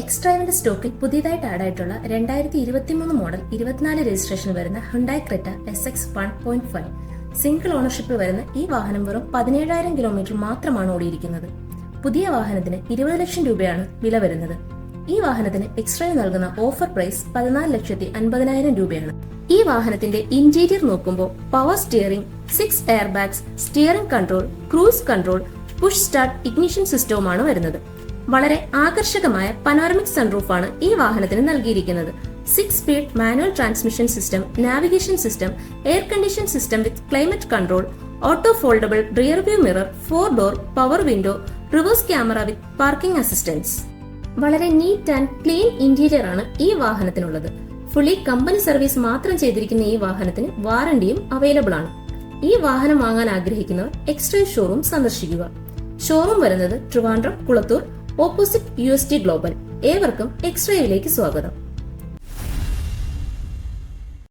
എക്സ്ട്രൈവിന്റെ സ്റ്റോക്കിൽ പുതിയതായിട്ട് ആഡായിട്ടുള്ള 2023 model 24 registration വരുന്ന ഹുണ്ടായി ക്രെറ്റ SX 1.5 സിംഗിൾ ഓണർഷിപ്പിൽ വരുന്ന ഈ വാഹനം വെറും 17,000 കിലോമീറ്റർ മാത്രമാണ് ഓടിയിരിക്കുന്നത്. പുതിയ വാഹനത്തിന് 20 ലക്ഷം രൂപയാണ് വില വരുന്നത്. ഈ വാഹനത്തിന് എക്സ്ട്രൈവ് നൽകുന്ന ഓഫർ പ്രൈസ് 14,50,000 രൂപയാണ്. ഈ വാഹനത്തിന്റെ ഇന്റീരിയർ നോക്കുമ്പോൾ power steering, 6 air bags, steering control, cruise control, push start ignition സിസ്റ്റവുമാണ് വരുന്നത്. വളരെ ആകർഷകമായ പനോറമിക് സൺറൂഫാണ് ഈ വാഹനത്തിന് നൽകിയിരിക്കുന്നത്. 6 speed manual transmission system, navigation system, air condition system with climate control, auto foldable rear view mirror, 4 door power window, reverse camera with parking assistance. വളരെ neat and clean interior ആണ് ഈ വാഹനത്തിനുള്ളത്. ഫുള്ളി കമ്പനി സർവീസ് മാത്രം ചെയ്തിരിക്കുന്ന ഈ വാഹനത്തിന് വാറണ്ടിയും available ആണ്. ഈ വാഹനം വാങ്ങാൻ ആഗ്രഹിക്കുന്നവർ എക്സ്ട്രൈവ് ഷോറൂം സന്ദർശിക്കുക. ഷോറൂം വരുന്നത് Trivandrum Kulathoor opposite UST global. ഏവർക്കും എക്സ്ട്രൈവിലേക്ക് സ്വാഗതം.